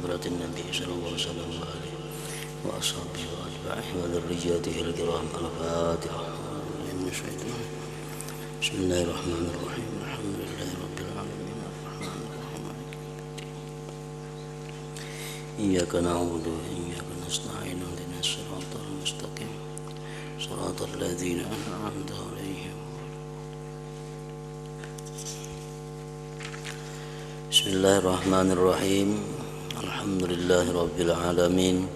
حضرة النبي صلى الله عليه وسلم وآله وأصحابه وأتباعه وذريته الكرام. الفاتحة. بسم الله الرحمن الرحيم. الحمد لله رب العالمين الرحمن الرحيم إياك نعبد وإياك نستعين اهدنا الصراط المستقيم صراط الذين أنعمت عليهم. Bismillahirrahmanirrahim. Alhamdulillahi rabbil alamin.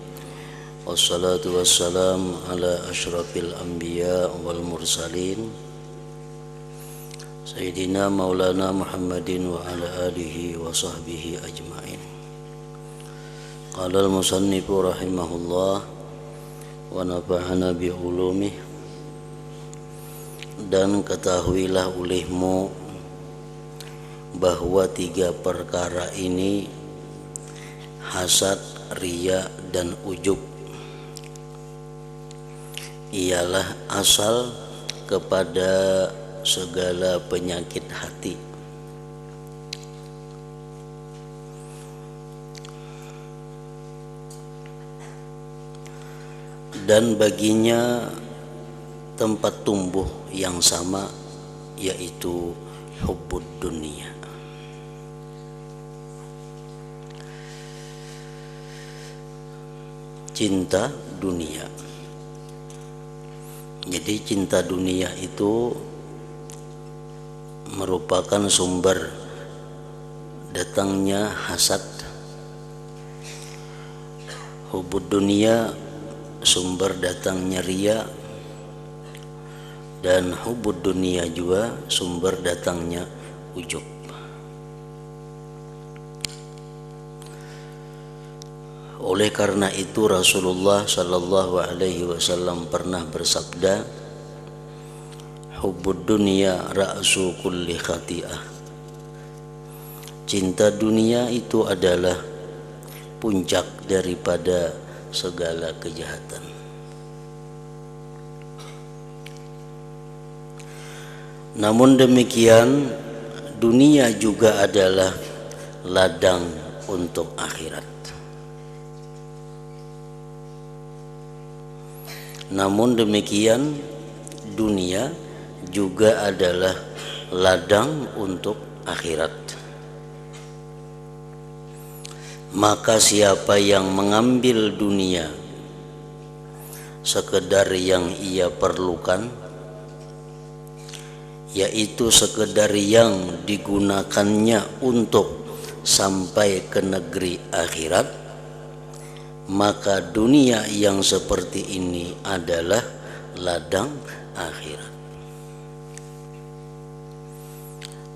Wassalatu wassalam ala asyrafil anbiya wal mursalin Sayyidina Maulana Muhammadin wa ala alihi wa sahbihi ajma'in. Qala al-musannifu rahimahullah wa nafa'ana bi ulumih. Dan ketahuilah olehmu bahwa tiga perkara ini, hasad, riya, dan ujub, ialah asal kepada segala penyakit hati. Dan baginya tempat tumbuh yang sama, yaitu hubbud dunia. Cinta dunia. Jadi cinta dunia itu merupakan sumber datangnya hasad. Hubbud dunia sumber datangnya riya, dan hubbud dunia juga sumber datangnya ujub. Oleh karena itu Rasulullah sallallahu alaihi wasallam pernah bersabda, hubbud dunya ra'su kulli khati'ah. Cinta dunia itu adalah puncak daripada segala kejahatan. Namun demikian, dunia juga adalah ladang untuk akhirat. Namun demikian, dunia juga adalah ladang untuk akhirat. Maka siapa yang mengambil dunia sekedar yang ia perlukan, yaitu sekedar yang digunakannya untuk sampai ke negeri akhirat, maka dunia yang seperti ini adalah ladang akhirat.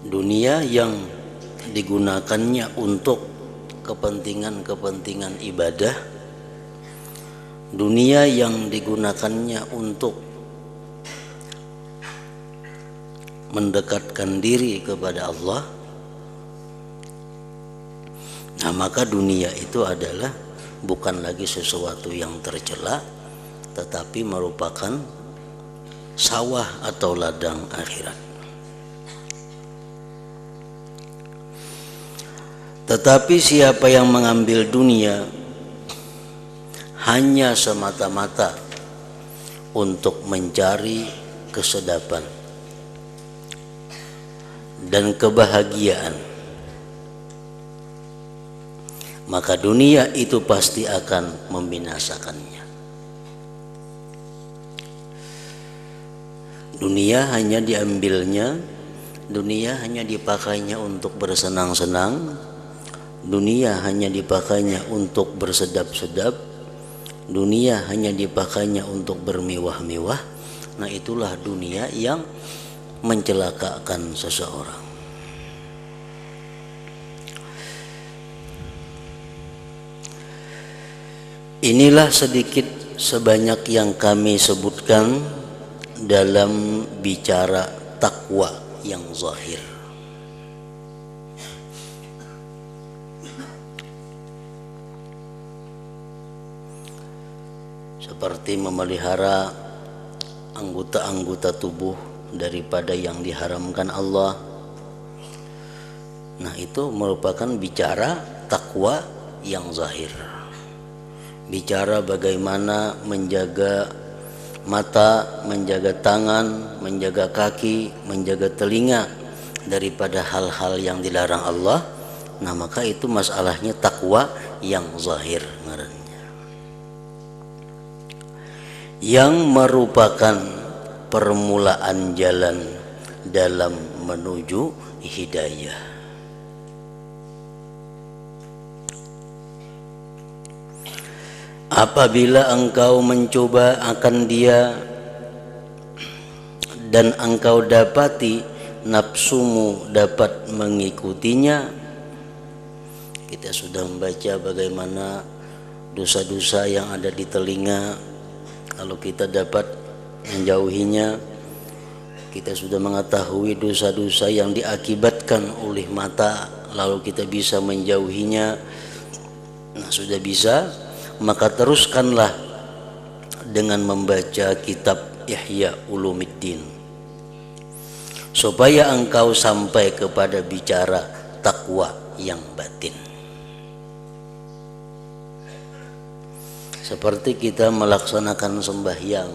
Dunia yang digunakannya untuk kepentingan-kepentingan ibadah, dunia yang digunakannya untuk mendekatkan diri kepada Allah, nah maka dunia itu adalah bukan lagi sesuatu yang tercela, tetapi merupakan sawah atau ladang akhirat. Tetapi siapa yang mengambil dunia hanya semata-mata untuk mencari kesedapan dan kebahagiaan, maka dunia itu pasti akan membinasakannya. Dunia hanya diambilnya, dunia hanya dipakainya untuk bersenang-senang, dunia hanya dipakainya untuk bersedap-sedap, dunia hanya dipakainya untuk bermewah-mewah. Nah, itulah dunia yang mencelakakan seseorang. Inilah sedikit sebanyak yang kami sebutkan dalam bicara takwa yang zahir. Seperti memelihara anggota-anggota tubuh daripada yang diharamkan Allah. Nah, itu merupakan bicara takwa yang zahir. Bicara bagaimana menjaga mata, menjaga tangan, menjaga kaki, menjaga telinga daripada hal-hal yang dilarang Allah. Nah maka itu masalahnya takwa yang zahir ngarannya, yang merupakan permulaan jalan dalam menuju hidayah. Apabila engkau mencoba akan dia dan engkau dapati nafsumu dapat mengikutinya. Kita sudah membaca bagaimana dosa-dosa yang ada di telinga, kalau kita dapat menjauhinya. Kita sudah mengetahui dosa-dosa yang diakibatkan oleh mata, lalu kita bisa menjauhinya. Nah sudah bisa, maka teruskanlah dengan membaca kitab Ihya Ulumuddin supaya engkau sampai kepada bicara takwa yang batin. Seperti kita melaksanakan sembahyang,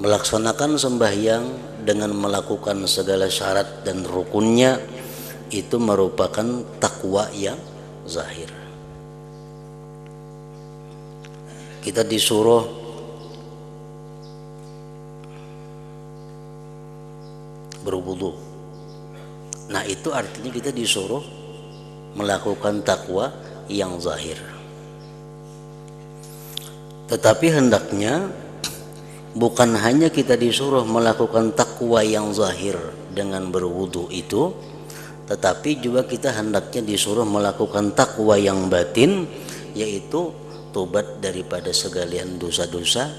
melaksanakan sembahyang dengan melakukan segala syarat dan rukunnya, itu merupakan takwa yang zahir. Kita disuruh berwudu. Nah itu artinya kita disuruh melakukan takwa yang zahir. Tetapi hendaknya bukan hanya kita disuruh melakukan takwa yang zahir dengan berwudu itu, tetapi juga kita hendaknya disuruh melakukan takwa yang batin, yaitu tobat daripada segalian dosa-dosa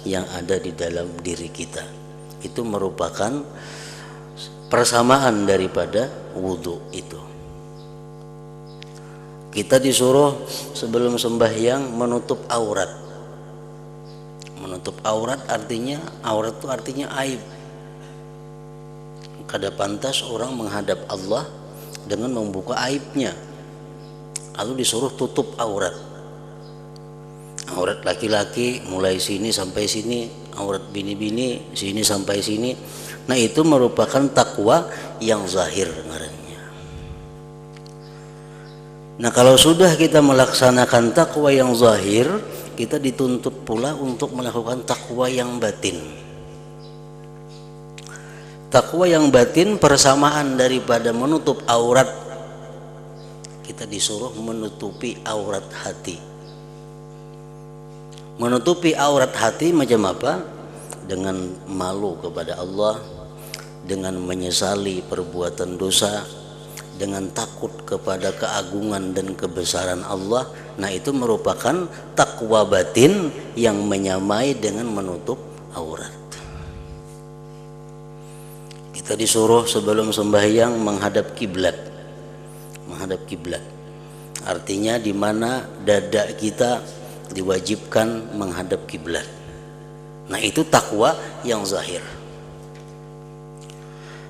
yang ada di dalam diri kita. Itu merupakan persamaan daripada wudu itu. Kita disuruh sebelum sembahyang menutup aurat. Menutup aurat artinya, aurat itu artinya aib. Kada pantas orang menghadap Allah dengan membuka aibnya. Lalu disuruh tutup aurat. Aurat laki-laki mulai sini sampai sini, aurat bini-bini sini sampai sini. Nah itu merupakan takwa yang zahir ngarannya. Nah kalau sudah kita melaksanakan takwa yang zahir, kita dituntut pula untuk melakukan takwa yang batin. Takwa yang batin persamaan daripada menutup aurat. Kita disuruh menutupi aurat hati. Menutupi aurat hati macam apa? Dengan malu kepada Allah, dengan menyesali perbuatan dosa, dengan takut kepada keagungan dan kebesaran Allah. Nah itu merupakan takwa batin yang menyamai dengan menutup aurat. Kita disuruh sebelum sembahyang menghadap kiblat. Menghadap kiblat artinya di mana dada kita diwajibkan menghadap kiblat. Nah itu takwa yang zahir.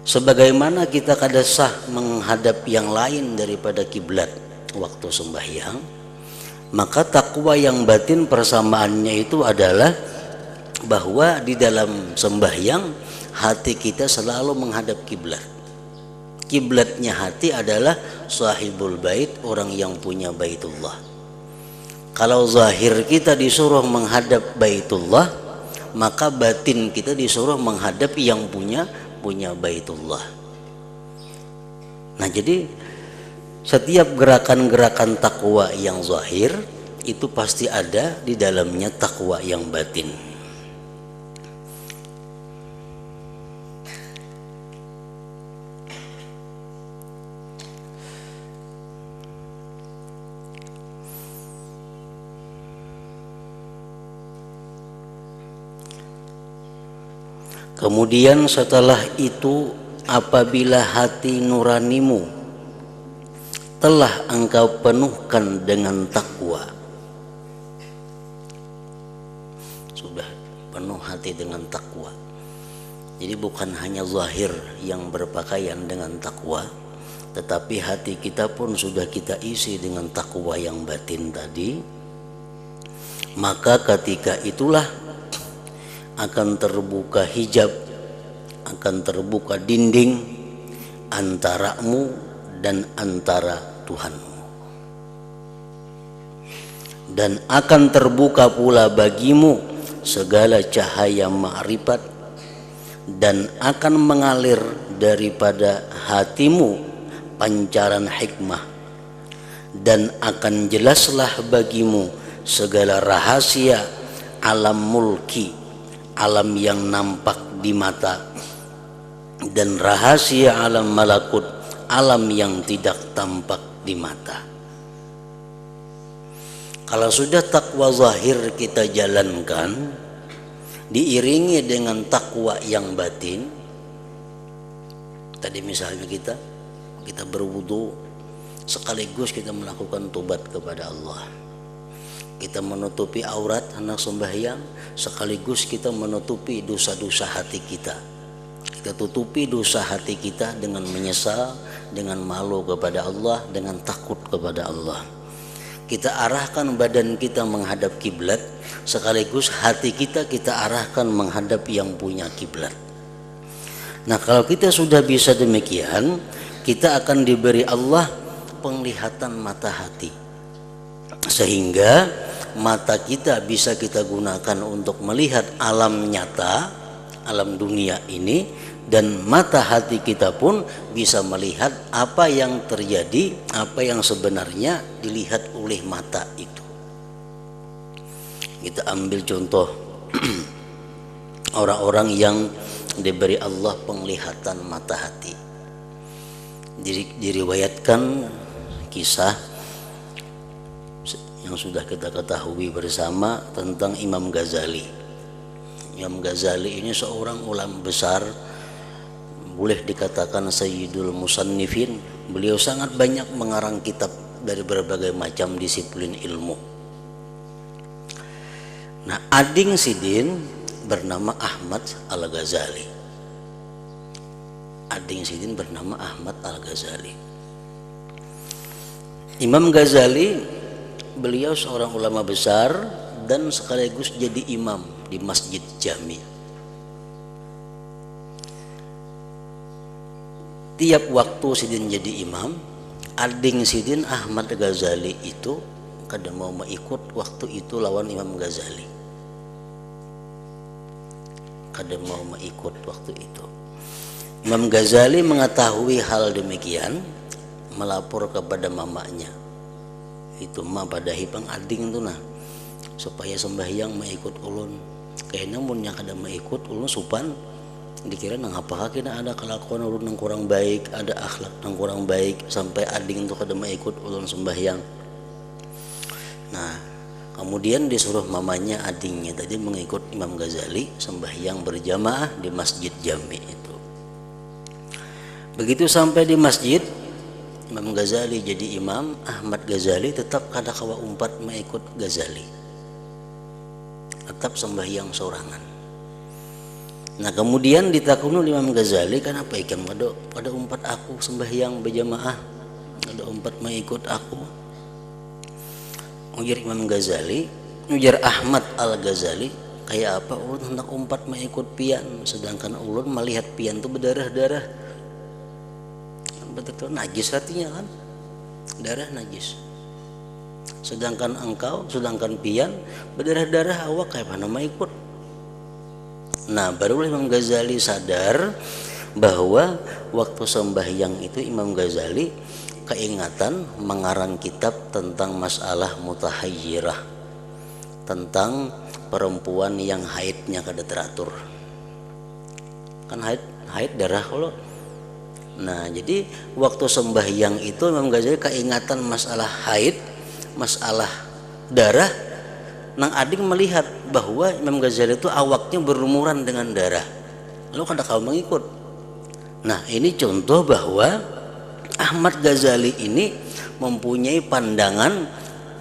Sebagaimana kita kada sah menghadap yang lain daripada kiblat waktu sembahyang, maka takwa yang batin persamaannya itu adalah bahwa di dalam sembahyang hati kita selalu menghadap kiblat. Kiblatnya hati adalah sahibul bait, orang yang punya baitullah. Kalau zahir kita disuruh menghadap baitullah, maka batin kita disuruh menghadap yang punya baitullah. Nah jadi setiap gerakan-gerakan takwa yang zahir itu pasti ada di dalamnya takwa yang batin. Kemudian setelah itu, apabila hati nuranimu telah engkau penuhkan dengan takwa, sudah penuh hati dengan takwa. Jadi bukan hanya zahir yang berpakaian dengan takwa, tetapi hati kita pun sudah kita isi dengan takwa yang batin tadi, maka ketika itulah akan terbuka hijab, akan terbuka dinding antaramu dan antara Tuhanmu, dan akan terbuka pula bagimu segala cahaya ma'rifat, dan akan mengalir daripada hatimu pancaran hikmah, dan akan jelaslah bagimu segala rahasia alam mulki, alam yang nampak di mata, dan rahasia alam malakut, alam yang tidak tampak di mata. Kalau sudah takwa zahir kita jalankan diiringi dengan takwa yang batin, tadi misalnya kita berwudu sekaligus kita melakukan tobat kepada Allah, kita menutupi aurat hendak sembahyang sekaligus kita menutupi dosa-dosa hati kita. Kita tutupi dosa hati kita dengan menyesal, dengan malu kepada Allah, dengan takut kepada Allah. Kita arahkan badan kita menghadap kiblat, sekaligus hati kita arahkan menghadap yang punya kiblat. Nah, kalau kita sudah bisa demikian, kita akan diberi Allah penglihatan mata hati, sehingga mata kita bisa kita gunakan untuk melihat alam nyata, alam dunia ini, dan mata hati kita pun bisa melihat apa yang terjadi, apa yang sebenarnya dilihat oleh mata itu. Kita ambil contoh orang-orang yang diberi Allah penglihatan mata hati. Diriwayatkan kisah yang sudah kita ketahui bersama tentang Imam Ghazali. Imam Ghazali ini seorang ulama besar, boleh dikatakan Sayyidul Musannifin. Beliau sangat banyak mengarang kitab dari berbagai macam disiplin ilmu. Nah, ading sidin bernama Ahmad Al-Ghazali. Ading sidin bernama Ahmad Al-Ghazali. Imam Ghazali, beliau seorang ulama besar dan sekaligus jadi imam di Masjid Jami. Tiap waktu sidin jadi imam, ading sidin Ahmad Ghazali itu kada mau ikut waktu itu lawan Imam Ghazali. Kada mau ikut waktu itu. Imam Ghazali mengetahui hal demikian, melapor kepada mamanya. Itu mah pada hipang ading itu nah, supaya sembahyang mengikut ulun. Kayaknya mun yang kada mengikut ulun supan, dikira nang apa kena ada kelakuan ulun yang kurang baik, ada akhlak yang kurang baik, sampai ading itu kada mengikut ulun sembahyang. Nah, kemudian disuruh mamanya adingnya tadi mengikut Imam Ghazali sembahyang berjamaah di Masjid Jami itu. Begitu sampai di masjid, Imam Ghazali jadi imam, Ahmad Ghazali tetap kada kawa umpat mengikut Ghazali, tetap sembahyang sorangan. Nah, kemudian ditakuni Imam Ghazali, kenapa ikan pada umpat aku sembahyang berjamaah, ada umpat mengikut aku. Ujar Imam Ghazali, ujar Ahmad Al-Ghazali, kayak apa ulun hendak umpat mengikut pian, sedangkan ulun melihat pian itu berdarah-darah. Betul najis hatinya kan, darah najis. Sedangkan engkau, sedangkan pian berdarah-darah, awak kayak mana mau ikut. Nah, barulah Imam Ghazali sadar bahwa waktu sembahyang itu Imam Ghazali keingatan mengarang kitab tentang masalah mutahayyirah, tentang perempuan yang haidnya kada teratur. Kan haid darah kalau. Nah, jadi waktu sembahyang itu Imam Ghazali keingatan masalah haid, masalah darah. Nang ading melihat bahwa Imam Ghazali itu awaknya berlumuran dengan darah, lalu kada kau mengikut. Nah, ini contoh bahwa Ahmad Ghazali ini mempunyai pandangan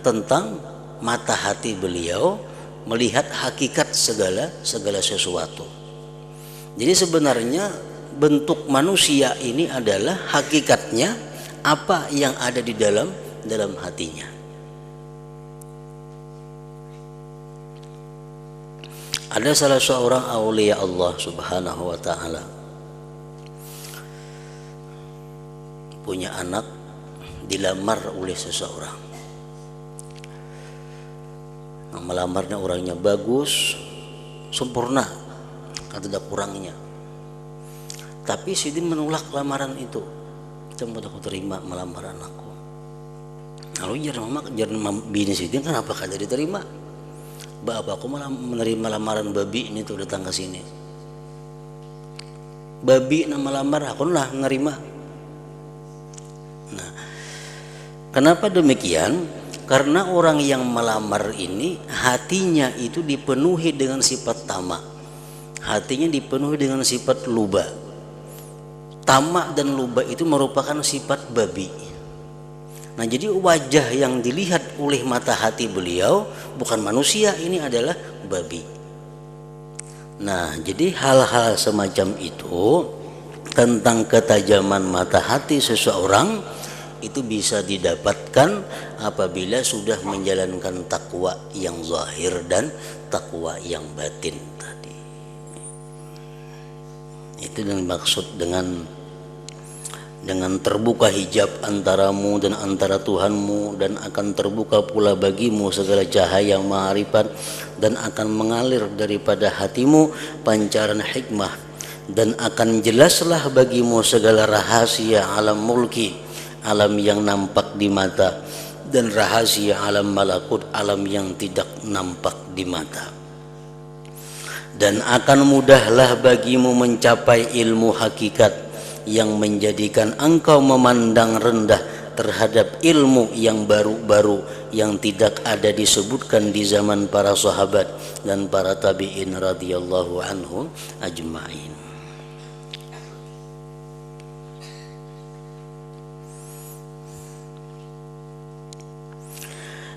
tentang mata hati beliau, melihat hakikat segala sesuatu. Jadi sebenarnya bentuk manusia ini adalah hakikatnya apa yang ada di dalam hatinya. Ada salah seorang aulia Allah Subhanahu wa taala punya anak, dilamar oleh seseorang. Nah, melamarnya orangnya bagus, sempurna, kata ada kurangnya. Tapi Sidin menolak lamaran itu. Tidak aku terima melamar anakku. Lalu jangan bini Sidin, kenapa kada diterima? Bapakku malah menerima lamaran babi ini tuh datang ke sini. Babi nama lamar, aku lah menerima. Nah, kenapa demikian? Karena orang yang melamar ini hatinya itu dipenuhi dengan sifat tamak, hatinya dipenuhi dengan sifat luba. Tamak dan luba itu merupakan sifat babi. Nah, jadi wajah yang dilihat oleh mata hati beliau bukan manusia, ini adalah babi. Nah, jadi hal-hal semacam itu tentang ketajaman mata hati seseorang itu bisa didapatkan apabila sudah menjalankan takwa yang zahir dan takwa yang batin tadi. Itu yang dimaksud dengan terbuka hijab antaramu dan antara Tuhanmu, dan akan terbuka pula bagimu segala cahaya ma'rifat, dan akan mengalir daripada hatimu pancaran hikmah, dan akan jelaslah bagimu segala rahasia alam mulki, alam yang nampak di mata, dan rahasia alam malakut, alam yang tidak nampak di mata. Dan akan mudahlah bagimu mencapai ilmu hakikat yang menjadikan engkau memandang rendah terhadap ilmu yang baru-baru yang tidak ada disebutkan di zaman para sahabat dan para tabi'in radhiyallahu anhum ajma'in.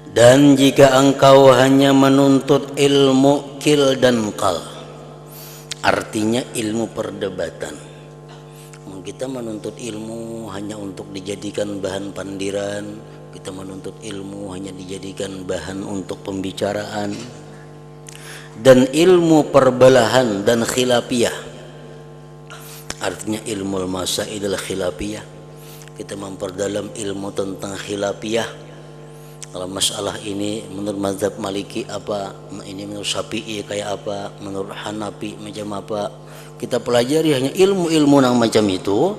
Dan jika engkau hanya menuntut ilmu kil dan kal, artinya ilmu perdebatan. Kita menuntut ilmu hanya untuk dijadikan bahan pandiran, kita menuntut ilmu hanya dijadikan bahan untuk pembicaraan, dan ilmu perbelahan dan khilafiyah, artinya ilmu masail khilafiyah, kita memperdalam ilmu tentang khilafiyah. Kalau masalah ini menurut mazhab Maliki apa, ini menurut Syafi'i kayak apa, menurut Hanafi macam apa, kita pelajari hanya ilmu-ilmu yang macam itu,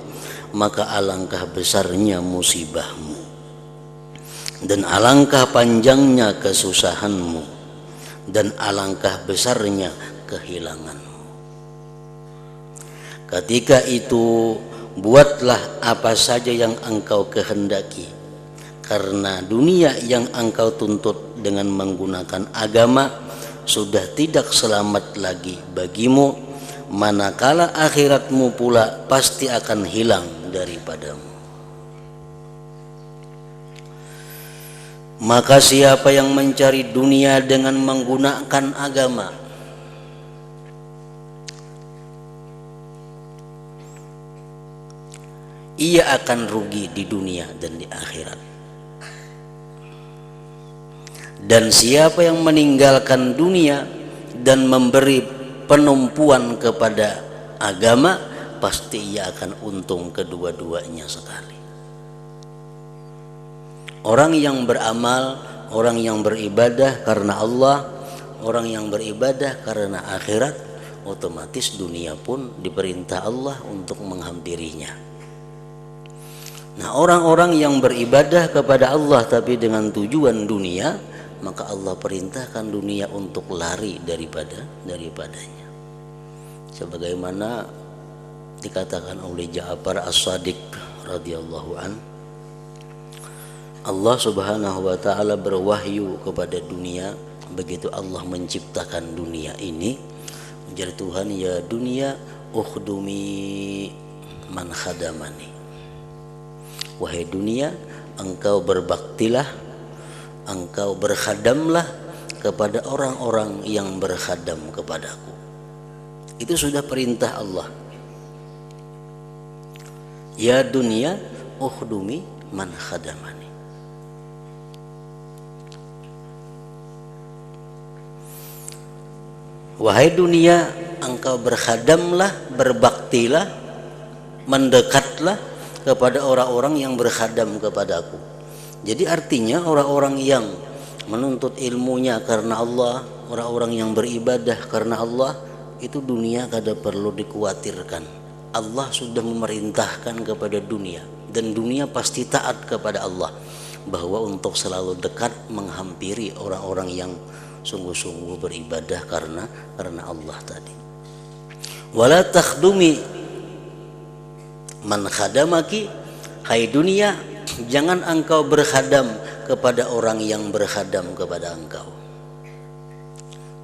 maka alangkah besarnya musibahmu dan alangkah panjangnya kesusahanmu dan alangkah besarnya kehilanganmu. Ketika itu buatlah apa saja yang engkau kehendaki, karena dunia yang engkau tuntut dengan menggunakan agama sudah tidak selamat lagi bagimu, manakala akhiratmu pula pasti akan hilang daripadamu. Maka siapa yang mencari dunia dengan menggunakan agama, ia akan rugi di dunia dan di akhirat. Dan siapa yang meninggalkan dunia dan memberi penumpuan kepada agama, pasti ia akan untung kedua-duanya sekali. Orang yang beramal, orang yang beribadah karena Allah, orang yang beribadah karena akhirat, otomatis dunia pun diperintah Allah untuk menghampirinya. Nah, orang-orang yang beribadah kepada Allah tapi dengan tujuan dunia, maka Allah perintahkan dunia untuk lari daripadanya. Sebagaimana dikatakan oleh Ja'far As-Shadiq radhiyallahu an, Allah Subhanahu wa taala berwahyu kepada dunia begitu Allah menciptakan dunia ini, menjadi Tuhan, ya dunia ukhdumi man khadamani. Wahai dunia, engkau berbaktilah, engkau berkhadamlah kepada orang-orang yang berkhadam kepadaku. Itu sudah perintah Allah. Ya dunia ukhdumi man khadamani. Wahai dunia, engkau berkhadamlah, berbaktilah, mendekatlah kepada orang-orang yang berkhadam kepadaku. Jadi artinya orang-orang yang menuntut ilmunya karena Allah, orang-orang yang beribadah karena Allah, itu dunia kada perlu dikhawatirkan. Allah sudah memerintahkan kepada dunia, dan dunia pasti taat kepada Allah, bahwa untuk selalu dekat menghampiri orang-orang yang sungguh-sungguh beribadah karena Allah tadi. Wala takhdumi man khadamaki, hai dunia, jangan engkau berkhadam kepada orang yang berkhadam kepada engkau.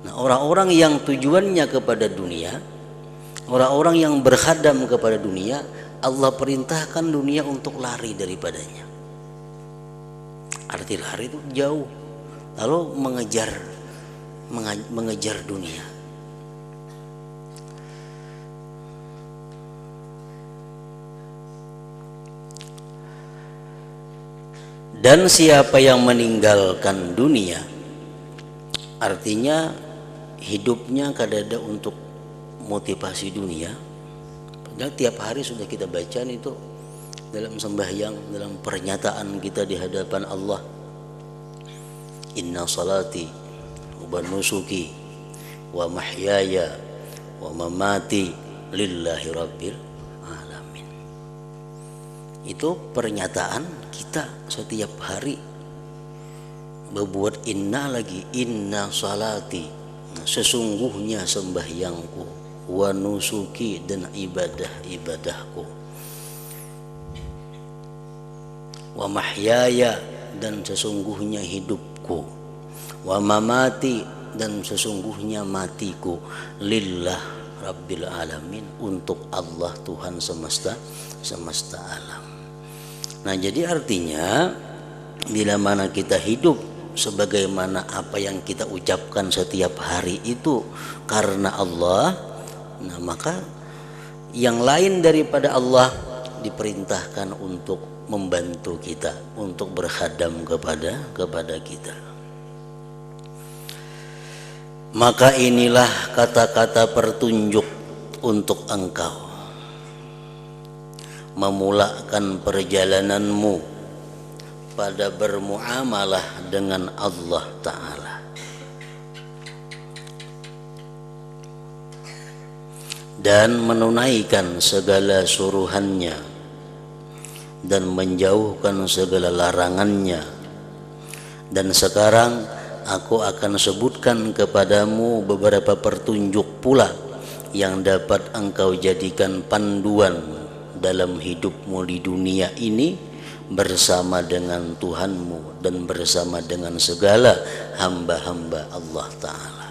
Nah, orang-orang yang tujuannya kepada dunia, orang-orang yang berkhadam kepada dunia, Allah perintahkan dunia untuk lari daripadanya. Arti lari itu jauh, lalu mengejar dunia. Dan siapa yang meninggalkan dunia, artinya hidupnya kadada untuk motivasi dunia. Padahal tiap hari sudah kita baca itu dalam sembahyang, dalam pernyataan kita di hadapan Allah. Inna salati wa nusuki wa mahyaya wa mamati lillahi rabbil alamin. Itu pernyataan kita setiap hari. Berbuat inna lagi, inna salati, sesungguhnya sembahyangku, wa nusuki, dan ibadah-ibadahku, wa mahyaya, dan sesungguhnya hidupku, wa mamati, dan sesungguhnya matiku, lillah rabbil alamin, untuk Allah Tuhan semesta alam. Nah, jadi artinya bila mana kita hidup sebagaimana apa yang kita ucapkan setiap hari itu karena Allah, nah maka yang lain daripada Allah diperintahkan untuk membantu kita, untuk berkhadam kepada kita. Maka inilah kata-kata pertunjuk untuk engkau memulakan perjalananmu pada bermuamalah dengan Allah Ta'ala. Dan menunaikan segala suruhannya dan menjauhkan segala larangannya. Dan sekarang aku akan sebutkan kepadamu beberapa pertunjuk pula yang dapat engkau jadikan panduan dalam hidupmu di dunia ini bersama dengan Tuhanmu dan bersama dengan segala hamba-hamba Allah Ta'ala.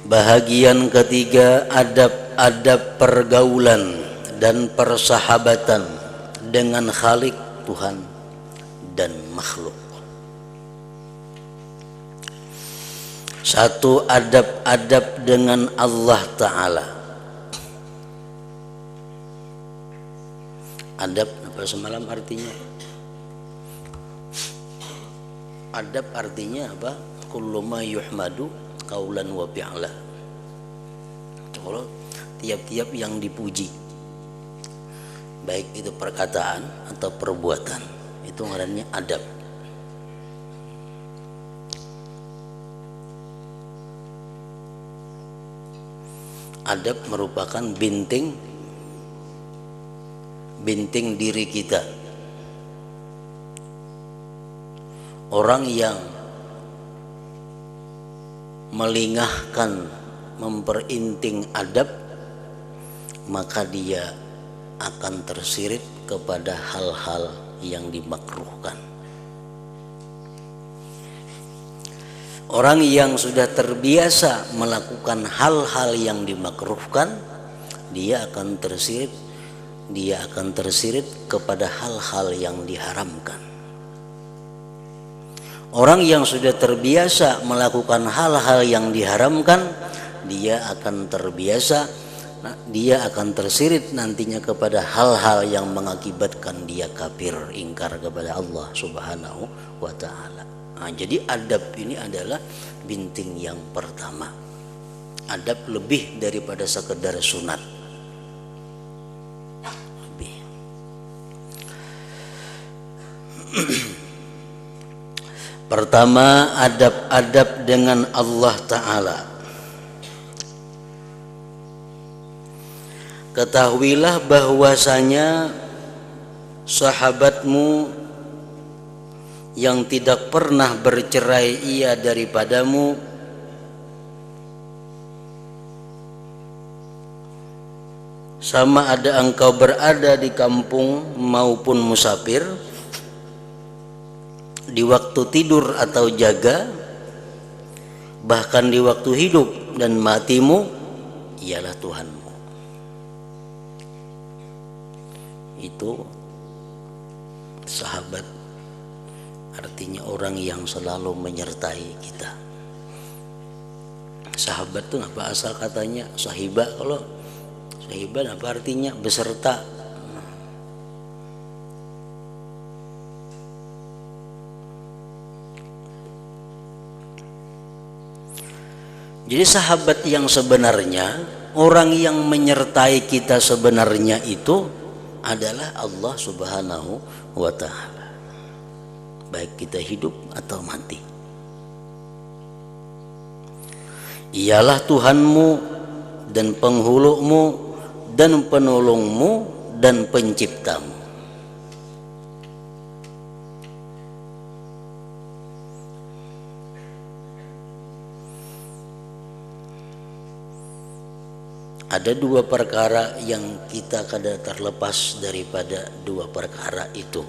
Bahagian ketiga, adab-adab pergaulan dan persahabatan dengan Khalik, Tuhan, dan makhluk. Satu, adab-adab dengan Allah Ta'ala. Adab apa semalam artinya? Adab artinya apa? Kullu ma yuhmadu qaulan wa fi'la. Kalau tiap-tiap yang dipuji, baik itu perkataan atau perbuatan, itu ngarannya adab. Adab merupakan binting diri kita. Orang yang melingahkan, memperinting adab, maka dia akan tersirit kepada hal-hal yang dimakruhkan. Orang yang sudah terbiasa melakukan hal-hal yang dimakruhkan, dia akan tersirit kepada hal-hal yang diharamkan. Orang yang sudah terbiasa melakukan hal-hal yang diharamkan, dia akan terbiasa dia akan tersirit nantinya kepada hal-hal yang mengakibatkan dia kafir, ingkar kepada Allah Subhanahu wa taala. Jadi adab ini adalah binting yang pertama. Adab lebih daripada sekedar sunat. Lebih. Pertama, adab-adab dengan Allah Ta'ala. Ketahuilah bahwasanya sahabatmu yang tidak pernah bercerai ia daripadamu sama ada engkau berada di kampung maupun musafir, di waktu tidur atau jaga, bahkan di waktu hidup dan matimu, ialah Tuhanmu. Itu sahabat, artinya orang yang selalu menyertai kita. Sahabat itu apa asal katanya? Sahibah. Kalau sahibah apa artinya? Beserta. Jadi sahabat yang sebenarnya, orang yang menyertai kita sebenarnya itu adalah Allah Subhanahu wa ta'ala, baik kita hidup atau mati. Ialah Tuhanmu dan penghulumu dan penolongmu dan penciptamu. Ada dua perkara yang kita kada terlepas daripada dua perkara itu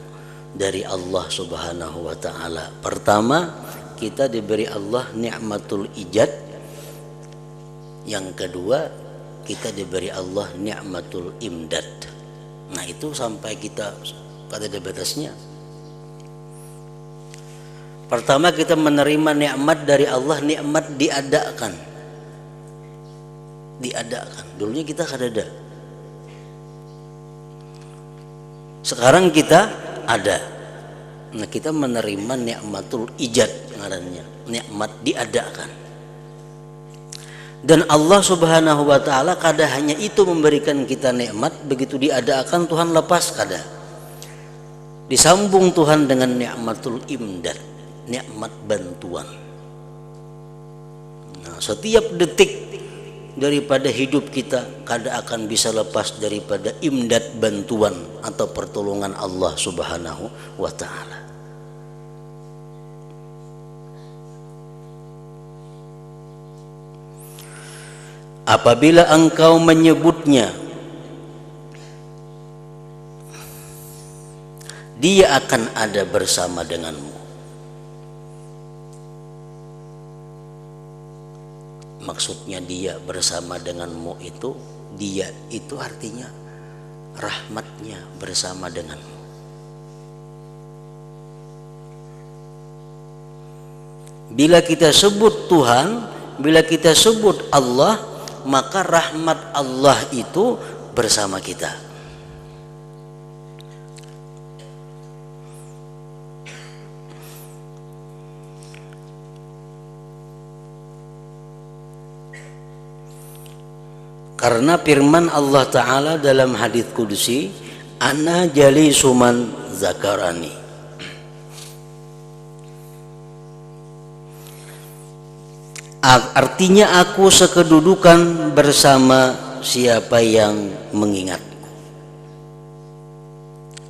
dari Allah Subhanahu wa ta'ala. Pertama, kita diberi Allah nikmatul ijad. Yang kedua, kita diberi Allah nikmatul imdad. Nah, itu sampai kita kada ada batasnya. Pertama, kita menerima nikmat dari Allah, nikmat diadakan. Dulunya kita kada ada, sekarang kita ada. Nah, kita menerima nikmatul ijad, ngarannya nikmat diadakan. Dan Allah Subhanahu wa ta'ala kada hanya itu memberikan kita nikmat, begitu diadakan Tuhan lepas kada. Disambung Tuhan dengan nikmatul imdad, nikmat bantuan. Nah, setiap detik daripada hidup kita kada akan bisa lepas daripada imdad, bantuan atau pertolongan Allah Subhanahu wa ta'ala. Apabila engkau menyebutnya, dia akan ada bersama denganmu. Maksudnya dia bersama denganmu itu, dia itu artinya rahmatnya bersama denganmu. Bila kita sebut Tuhan, bila kita sebut Allah, maka rahmat Allah itu bersama kita. Karena firman Allah Ta'ala dalam hadits qudsi, ana jalisu man zakarani. Artinya aku sekedudukan bersama siapa yang mengingatku.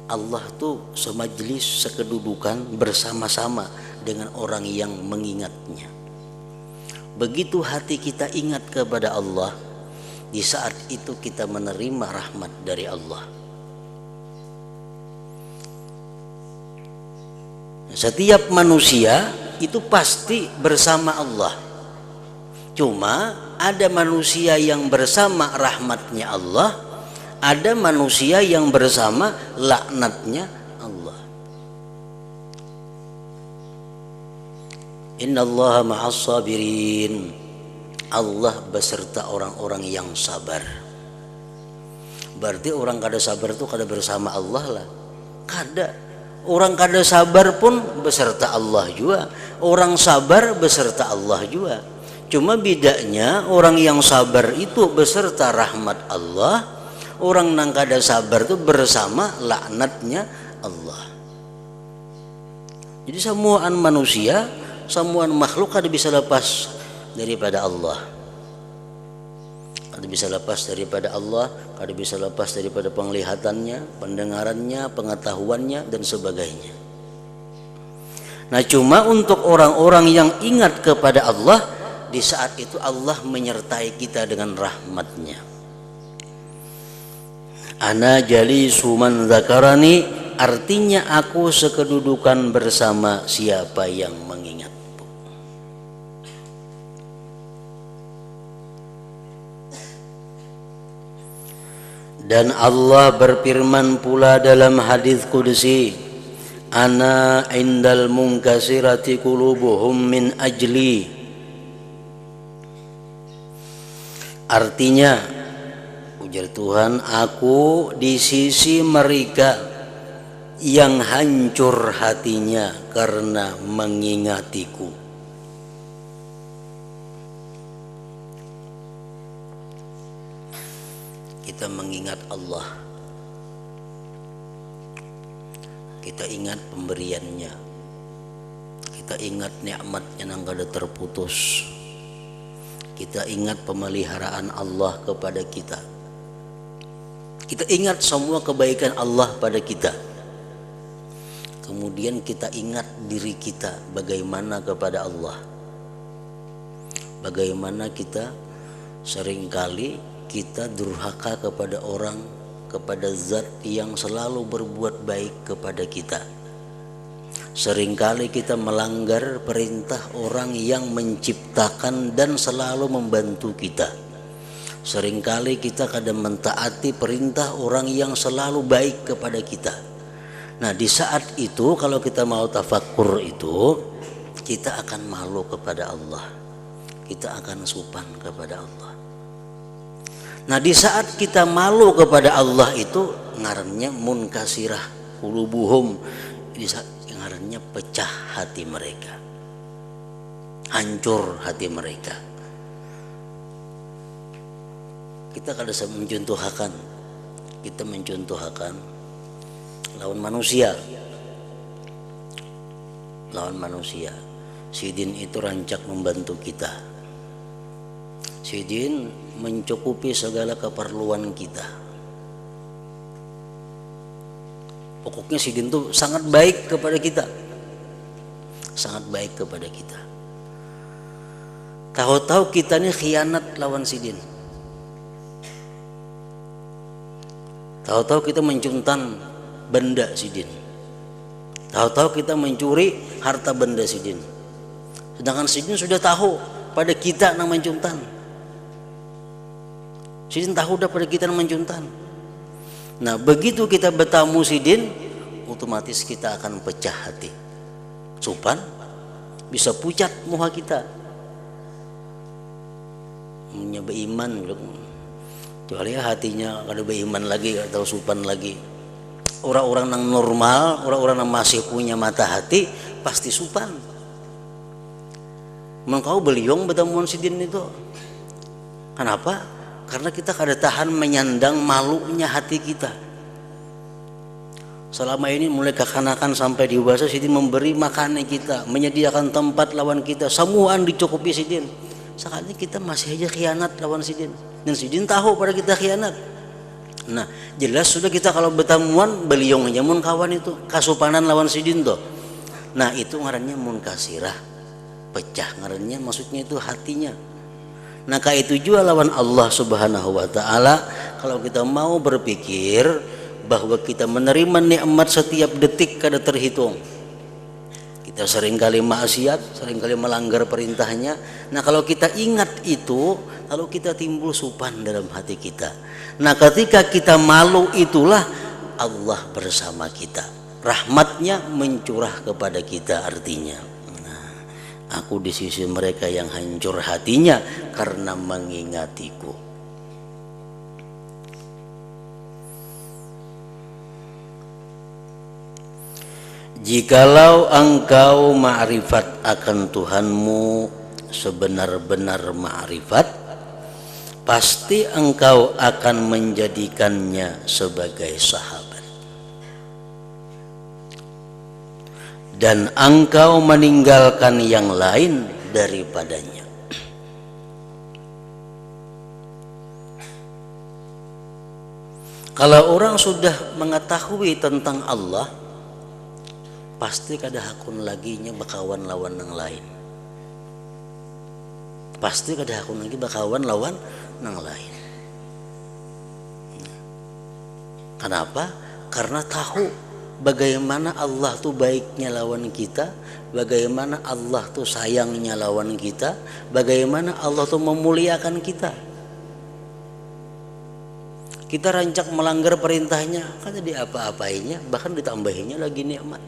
Allah tuh semajlis, sekedudukan bersama-sama dengan orang yang mengingatnya. Begitu hati kita ingat kepada Allah, di saat itu kita menerima rahmat dari Allah. Setiap manusia itu pasti bersama Allah. Cuma ada manusia yang bersama rahmatnya Allah, ada manusia yang bersama laknatnya Allah. Innallaha ma'as sabirin. Allah beserta orang-orang yang sabar. berarti orang kada sabar itu kada bersama Allah lah. Kada. Orang kada sabar pun beserta Allah juga. Orang sabar beserta Allah juga. Cuma bedanya orang yang sabar itu beserta rahmat Allah. Orang yang kada sabar itu bersama laknatnya Allah. Jadi semuaan manusia, semuaan makhluk kada bisa lepas daripada Allah. Kada bisa lepas daripada Allah, kada bisa lepas daripada penglihatannya, pendengarannya, pengetahuannya dan sebagainya. Nah, cuma untuk orang-orang yang ingat kepada Allah, di saat itu Allah menyertai kita dengan rahmatnya. Ana jalisu man dzakarani, artinya aku sekedudukan bersama siapa yang mengingatku. Dan Allah berfirman pula dalam hadis qudsi, ana indal munkasirati qulubuhum min ajli. Artinya, ujar Tuhan, aku di sisi mereka yang hancur hatinya karena mengingatiku. Kita mengingat Allah, kita ingat pemberiannya, kita ingat nikmatnya yang kada terputus, kita ingat pemeliharaan Allah kepada kita, kita ingat semua kebaikan Allah pada kita. Kemudian kita ingat diri kita bagaimana kepada Allah, bagaimana kita seringkali kita durhaka kepada orang, kepada zat yang selalu berbuat baik kepada kita. Seringkali kita melanggar perintah orang yang menciptakan dan selalu membantu kita. Seringkali kita kadang mentaati perintah orang yang selalu baik kepada kita. Nah, di saat itu kalau kita mau tafakkur itu, kita akan malu kepada Allah, kita akan sopan kepada Allah. Nah, di saat kita malu kepada Allah itu ngarannya munkasirah qulubuhum, di saat ngarannya pecah hati mereka, hancur hati mereka. Kita kada mencontohkan lawan manusia. Sidin itu rancak membantu kita. Sidin mencukupi segala keperluan kita. Pokoknya Sidin itu sangat baik kepada kita, sangat baik kepada kita. Tahu-tahu kita ini khianat lawan Sidin. Tahu-tahu kita mencuntan benda Sidin. Tahu-tahu kita mencuri harta benda Sidin. Sedangkan Sidin sudah tahu pada kita yang mencuntan. Sidin tahu dah pada kita yang mencuntan. Nah, begitu kita bertamu Sidin, otomatis kita akan pecah hati. Sopan, bisa pucat muka kita. Punya beriman, kecuali hatinya kada beriman lagi atau sopan lagi. Orang-orang yang normal, orang-orang yang masih punya mata hati, pasti sopan. Mengkau beliung bertemuan Sidin itu. Kenapa? Karena kita kada tahan menyandang malunya hati kita. Selama ini mulai kekanakan sampai dewasa, Sidin memberi makanan kita, menyediakan tempat lawan kita, semuaan dicukupi Sidin. Sekali kita masih aja khianat lawan Sidin, dan Sidin tahu pada kita khianat. Nah, jelas sudah kita kalau bertemuan beliung aja mun kawan itu kasupanan lawan Sidin tuh. Nah, itu ngarannya munkasirah, pecah ngarannya, maksudnya itu hatinya. Nah, kayak itu juga lawan Allah Subhanahu wa taala. Kalau kita mau berpikir bahwa kita menerima nikmat setiap detik kada terhitung. Kita seringkali maksiat, seringkali melanggar perintahnya. Nah, kalau kita ingat itu, lalu kita timbul sopan dalam hati kita. Nah, ketika kita malu itulah Allah bersama kita. Rahmatnya mencurah kepada kita artinya. Aku di sisi mereka yang hancur hatinya karena mengingatiku. Jikalau engkau ma'rifat akan Tuhanmu sebenar-benar ma'rifat, pasti engkau akan menjadikannya sebagai sahabat, dan engkau meninggalkan yang lain daripadanya. Kalau orang sudah mengetahui tentang Allah, pasti kada hakun lagi nya bakawan lawan yang lain. Pasti kada hakun lagi bakawan lawan yang lain. Kenapa? Karena tahu bagaimana Allah tuh baiknya lawan kita, bagaimana Allah tuh sayangnya lawan kita, bagaimana Allah tuh memuliakan kita. Kita rancak melanggar perintahnya, kan jadi apa-apainya, bahkan ditambahinya lagi nikmat.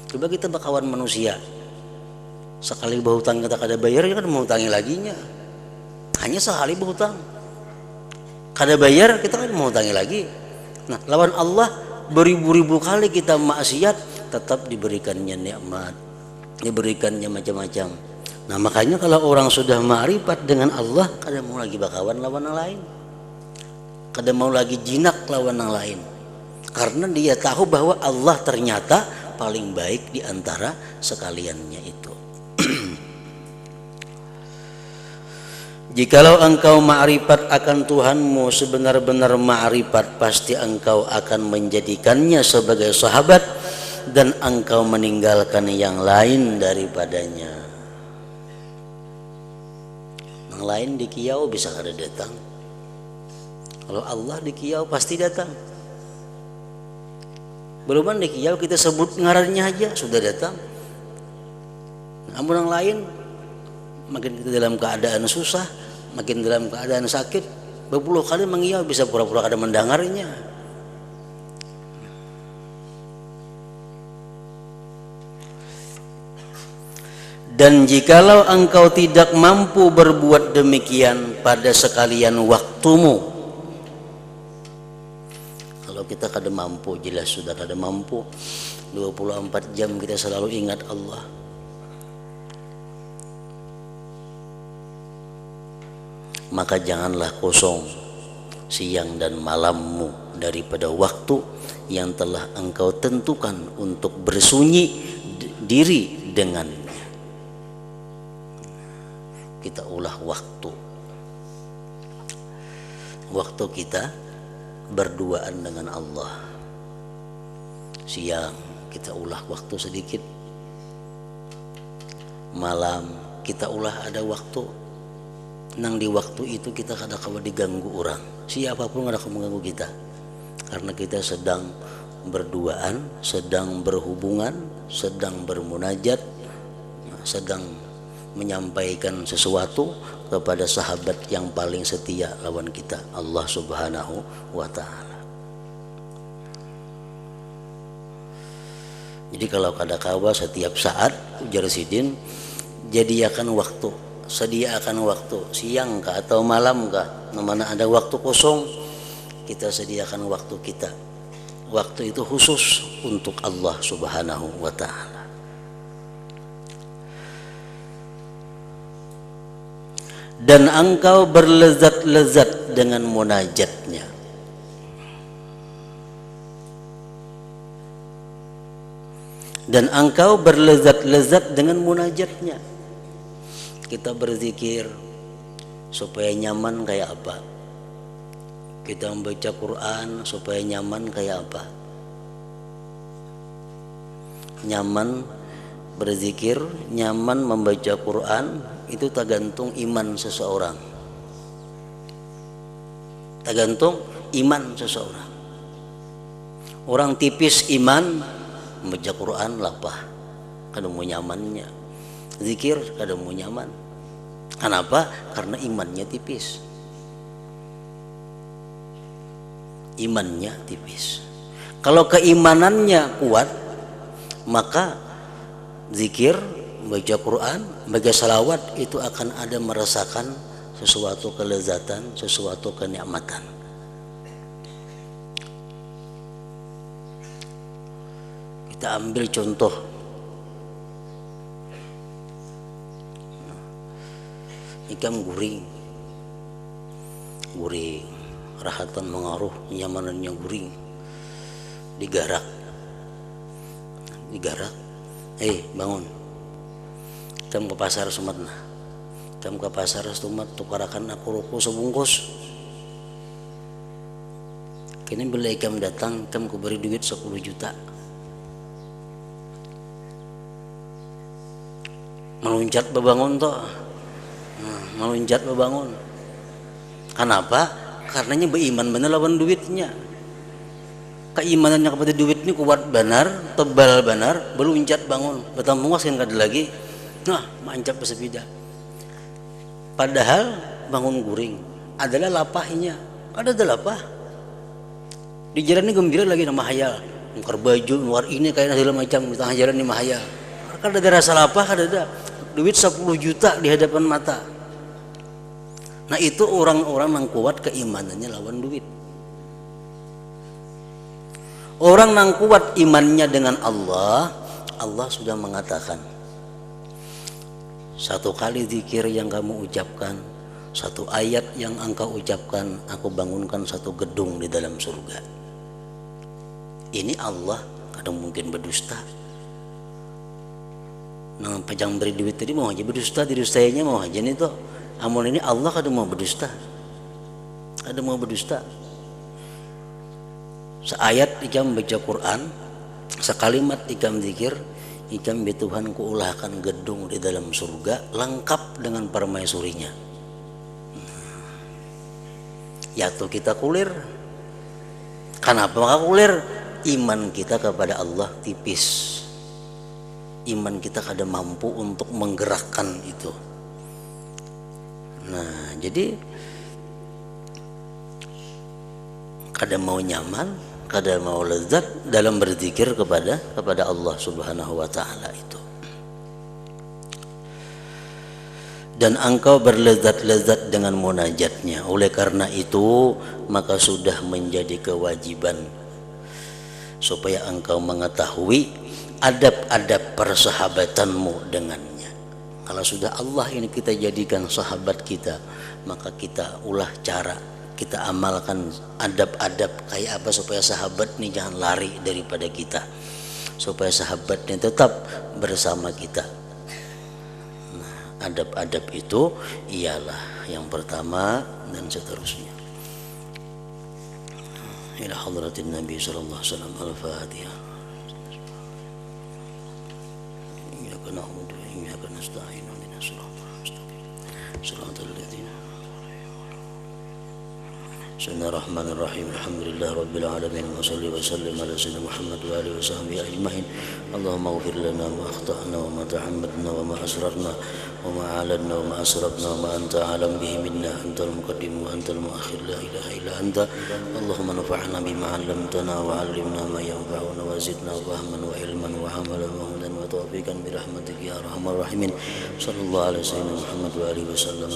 Coba kita bakawan manusia, sekali berhutang kita kada bayar, kan mau hutangi laginya. Hanya sekali berhutang, kada bayar kita kan mau hutangi lagi. Nah, lawan Allah beribu-ribu kali kita maksiat, tetap diberikannya nikmat, diberikannya macam-macam. Nah, makanya kalau orang sudah ma'rifat dengan Allah, kada mau lagi bakawan lawan yang lain, kada mau lagi jinak lawan yang lain, karena dia tahu bahwa Allah ternyata paling baik di antara sekaliannya itu. Jikalau engkau ma'rifat akan Tuhanmu sebenar-benar ma'rifat, pasti engkau akan menjadikannya sebagai sahabat, dan engkau meninggalkan yang lain daripadanya. Yang lain di kiau bisa kada datang, kalau Allah di kiau pasti datang. Beluman di kiau kita sebut ngarannya aja sudah datang. Namun yang lain, makin kita dalam keadaan susah, makin dalam keadaan sakit, berpuluh kali mengiau bisa pura-pura kada mendengarnya. Dan jikalau engkau tidak mampu berbuat demikian pada sekalian waktumu, kita kada mampu, jelas sudah kada mampu. 24 jam kita selalu ingat Allah. Maka janganlah kosong siang dan malammu daripada waktu yang telah engkau tentukan untuk bersunyi diri dengannya. Kita ulah waktu kita berduaan dengan Allah. Siang kita ulah waktu sedikit, malam kita ulah ada waktu. Nang di waktu itu kita kada kawa diganggu orang, siapapun kada kawa mengganggu kita, karena kita sedang berduaan, sedang berhubungan, sedang bermunajat, sedang menyampaikan sesuatu kepada sahabat yang paling setia lawan kita, Allah Subhanahu wa ta'ala. Jadi kalau kada kawa setiap saat, ujar Sidin, jadiakan waktu, sediakan waktu, siang kah atau malam kah, mana ada waktu kosong, kita sediakan waktu kita. Waktu itu khusus untuk Allah Subhanahu wa ta'ala. Dan engkau berlezat-lezat dengan munajatnya. Dan engkau berlezat-lezat dengan munajatnya. Kita berzikir supaya nyaman kayak apa? Kita membaca Quran supaya nyaman kayak apa? Nyaman berzikir, nyaman membaca Quran, itu tergantung iman seseorang. Tergantung iman seseorang. Orang tipis iman, membaca Quran lapah, kada mau nyamannya. Zikir kada mau nyaman. Kenapa? Karena imannya tipis. Imannya tipis. Kalau keimanannya kuat, maka zikir, baca Quran, baca salawat itu akan ada merasakan sesuatu kelezatan, sesuatu kenikmatan. Kita Kita ambil contoh ikam guring, rahatan mengaruh, nyamanannya guring, digarak, bangun, ikam ke pasar sumat nah, ikam ke pasar sumat tukarakan aku rokok sebungkus. Kini bila ikam datang, ikam kuberi duit 10 juta. Meluncat bebangun toh, meluncat bebangun. Kenapa? Karenanya beriman benar lawan duitnya. Keimanannya kepada duit ini kuat benar, tebal benar, meluncat bangun, betang muas kan kada lagi. Nah, mancap bersepeda. Padahal bangun guring adalah lapahnya. Ada lapah. Di jalan ini gembira lagi nama hayal, ngukar baju, luar ini kayak segala macam di tengah jalan ini mahayal. Kada ada rasa lapah, kada ada. Duit 10 juta di hadapan mata. Nah itu orang-orang yang kuat keimanannya lawan duit. Orang yang kuat imannya dengan Allah, Allah sudah mengatakan, satu kali zikir yang kamu ucapkan, satu ayat yang engkau ucapkan, aku bangunkan satu gedung di dalam surga. Ini Allah kadang mungkin berdusta. Nah pajang beri duit tadi mau aja berdusta, didustainya mau aja nih toh. Amun ini Allah kadang mau berdusta, ada mau berdusta. Seayat ikam baca Quran, sekalimat ikam zikir, ikam be Tuhan kuulahkan gedung di dalam surga lengkap dengan permaisurinya. Ya tuh kita kulir. Kenapa maka kulir? Iman kita kepada Allah tipis. Iman kita kada mampu untuk menggerakkan itu. Nah, jadi kada mau nyaman, kada mau lezat dalam berzikir kepada Allah Subhanahu wa taala itu. Dan engkau berlezat-lezat dengan munajatnya. Oleh karena itu, maka sudah menjadi kewajiban supaya engkau mengetahui adab-adab persahabatanmu dengannya. Kalau sudah Allah ini kita jadikan sahabat kita, maka kita ulah cara, kita amalkan adab-adab kayak apa supaya sahabat ini jangan lari daripada kita, supaya sahabat ini tetap bersama kita. Nah, adab-adab itu ialah yang pertama dan seterusnya. Ila hadratin Nabi sallallahu alaihi wasallam, al-Fatihah. Iyyaka na'budu wa iyyaka nasta'in, ihdinas siratal mustaqim, siratal ladzina Bismillahirrahmanirrahim. Alhamdulillah rabbil alamin wa salli wa sallim ala sayyidina Muhammad wa alihi wa sahbihi ajmain. Allahumma ighfir lana ma akhtana wa ma ta'ammadna wa ma asrarna wa ma a'lanna wa ma asrafna wa ma anta alam bihi minna, antal muqaddim wa antal muakhir, la ilaha illa anta. Allahumma nafa'na bima 'allamtana wa 'allimna ma yanfa'una wa zidna fahman wa ilman wa 'amalan wa hudan wa tawfiqan bi rahmatika ya arhamar rahimin. Sallallahu alaihi wasallam Muhammad wa alihi wasallam.